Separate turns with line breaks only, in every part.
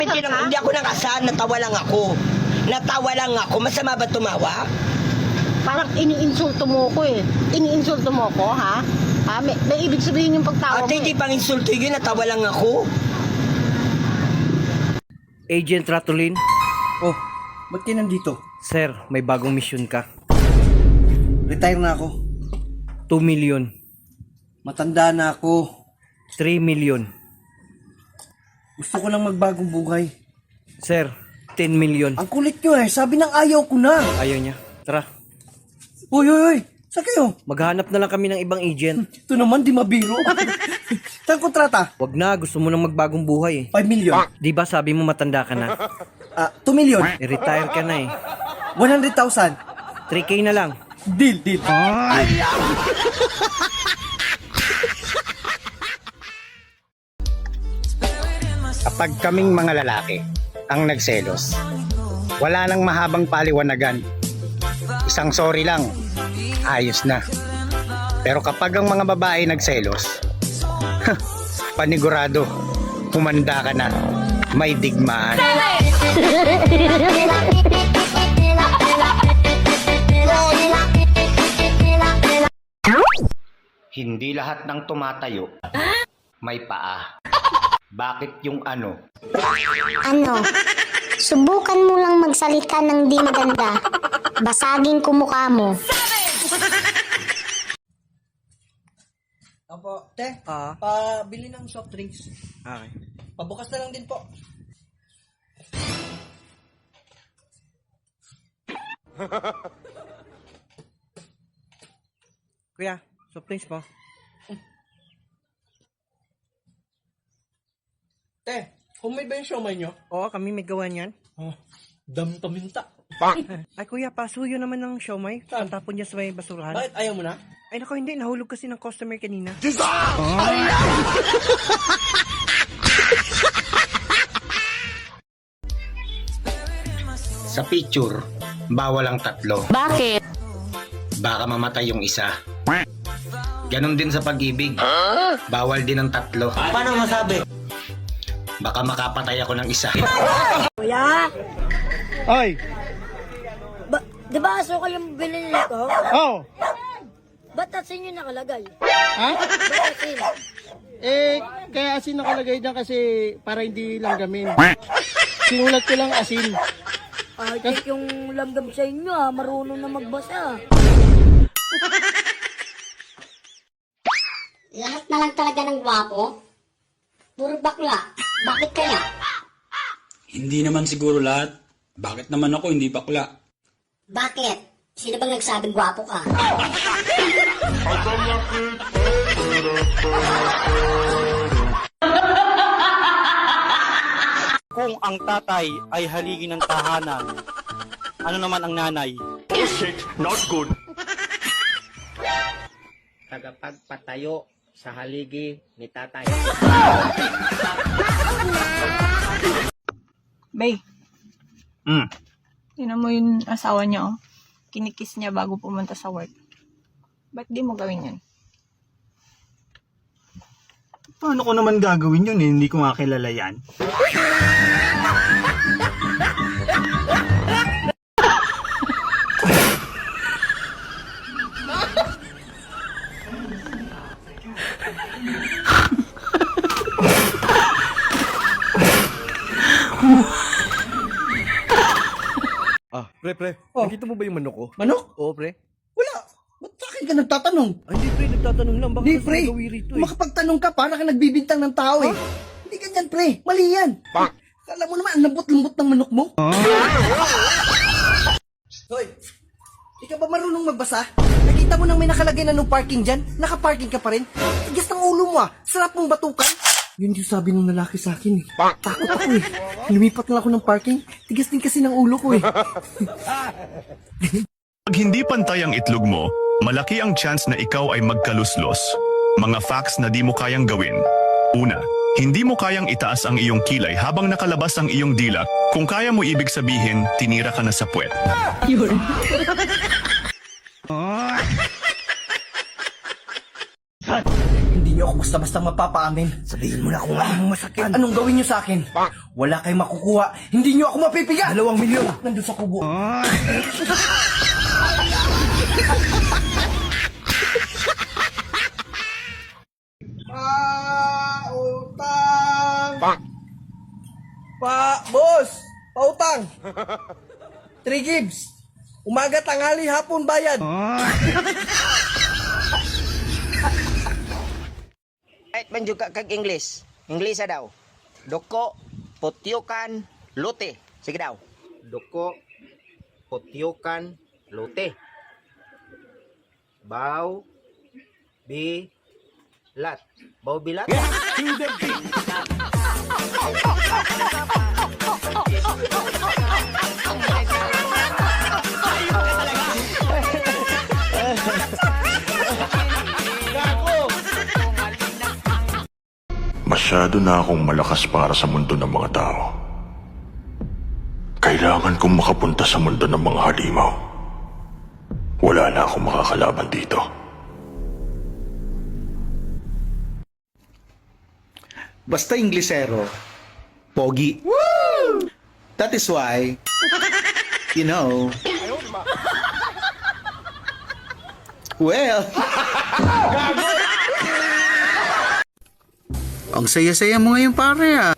Hindi ako nakasaan, natawa lang ako. Natawa lang ako. Masama ba tumawa?
Parang iniinsulto mo ko eh. Iniinsulto mo ko, ha? Ha? May ibig sabihin yung pagtawa mo.
Ate, hindi pang insulto yun. Natawa lang ako.
Agent Ratulin,
Oh, ba't ka nandito?
sir, may bagong mission ka.
Retire na ako.
2 million,
Matanda na ako.
3 million.
Gusto ko lang magbagong buhay.
Sir, 10 million.
Ang kulit nyo eh. Sabi ng ayaw ko na.
Ayaw niya. Tara,
Uy, uy, uy. Saan kayo?
maghanap na lang kami ng ibang agent.
Ito naman, di mabiro. Saan kontrata?
Wag na, gusto mo nang magbagong buhay eh.
5 million.
Di ba sabi mo matanda ka na?
2 million.
I-retire ka na eh.
100,000.
3K na lang.
Deal, deal.
Kapag kaming mga lalaki ang nagselos, wala nang mahabang paliwanagan. Isang sorry lang, ayos na. Pero kapag ang mga babae nagselos, panigurado, humanda ka na, may digmaan. Hindi lahat ng tumatayo may paa. Bakit yung ano?
Ano? Subukan mo lang magsalita ng di maganda. Basagin ko mukha mo.
Opo, te.
Ah.
Pabili ng soft drinks.
Okay.
Pabukas na lang din po.
Kuya, soft drinks po.
Te, homemade ba yung siomay nyo?
Oo, kami may gawa niyan.
Oh, dam-taminta.
Ay kuya, pasuyo naman ng siomay.
Saan?
Tapon niya sa may basurahan.
Bakit ayaw mo na?
Ay nako, hindi. Nahulog kasi ng customer kanina.
Sa picture, bawal ang tatlo.
Bakit?
Baka mamatay yung isa. Ganon din sa pag-ibig. Bawal din ang tatlo.
Paano masabi?
Baka makapatay ako ng isa.
Kuya,
Oy!
di ba aso kayong bilhin nito?
Oh!
Ba't asin yung nakalagay?
Ha?
Ba't asin?
Kaya asin nakalagay dyan kasi para hindi langgamin. Sinulat ko lang asin.
Check yung langgam sa inyo marunong na magbasa.
Lahat na lang talaga ng gwapo. Puro bakla. Bakit kaya?
Hindi naman siguro lahat. Bakit naman ako hindi bakla?
Bakit? Sino bang nagsabing gwapo ka?
Kung ang tatay ay haligi ng tahanan, ano naman ang nanay?
Tagapagpatayo sa haligi ni tatay.
Bay, tingnan mo yung asawa niya, oh. Kinikiss niya bago pumunta sa work. Ba't di mo gawin yun?
Paano ko naman gagawin yun eh? Hindi ko nga kilala yan.
Pre.
Oh.
Nakita mo ba yung manok ko?
Manok?
Oo, pre.
Wala. Ba't sa akin ka nagtatanong?
Ay, hindi, pre. Nagtatanong lang. Baka
Hindi,
kasi
pre.
nagawi rito eh.
Makapagtanong ka, para ka nagbibintang ng tao eh. Hindi ganyan, pre. Mali yan. Kala mo naman, ang lambot-lambot ng manok mo. Hoy, ikaw ba marunong magbasa? Nakita mo nang may nakalagay na no parking dyan? Nakaparking ka pa rin? Tigas ng ulo mo sarap mong batukan. Yun yung sabi ng lalaki sa akin eh. Takot ako eh. Lumipat lang ako ng parking. Tigas din kasi ng ulo ko eh.
Pag hindi pantay ang itlog mo, malaki ang chance na ikaw ay magkaluslos. Mga facts na di mo kayang gawin. Una, hindi mo kayang itaas ang iyong kilay habang nakalabas ang iyong dila. Kung kaya mo, ibig sabihin, tinira ka na sa puwet.
Hindi niyo ako basta-basta basta mapapaamin.
Sabihin mo na kung anong masakit.
Anong gawin niyo sa akin? Wala kayong makukuha. Hindi niyo ako mapipiga.
2 milyon.
Nandun sa kubo. Pautang! Boss! Pautang! 3 gigs! Umaga, tanghali, hapon, bayad!
Right man juga kag English. English daw. Doko, potyukan, lote. Sige daw. Doko, potyukan, lote. Baw, bilat. Baw bilat?
Masyado na akong malakas para sa mundo ng mga tao. Kailangan kong makapunta sa mundo ng mga halimaw. Wala na akong makakalaban dito.
Basta Inglesero, pogi. That is why, you know, well, ang saya-saya mo ngayon pare ah.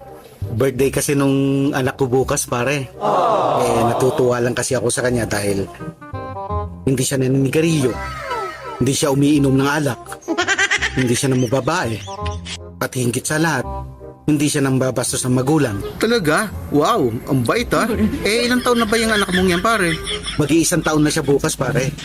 Birthday kasi nung anak ko bukas pare. Eh natutuwa lang kasi ako sa kanya dahil hindi siya naninigarilyo. Hindi siya umiinom ng alak. Hindi siya namababae. At hingkit sa lahat, hindi siya nambabastos ng magulang. Talaga? Wow, ang bait ah. Eh ilang taon na ba yung anak mong yan pare? Mag-iisang taon na siya bukas pare.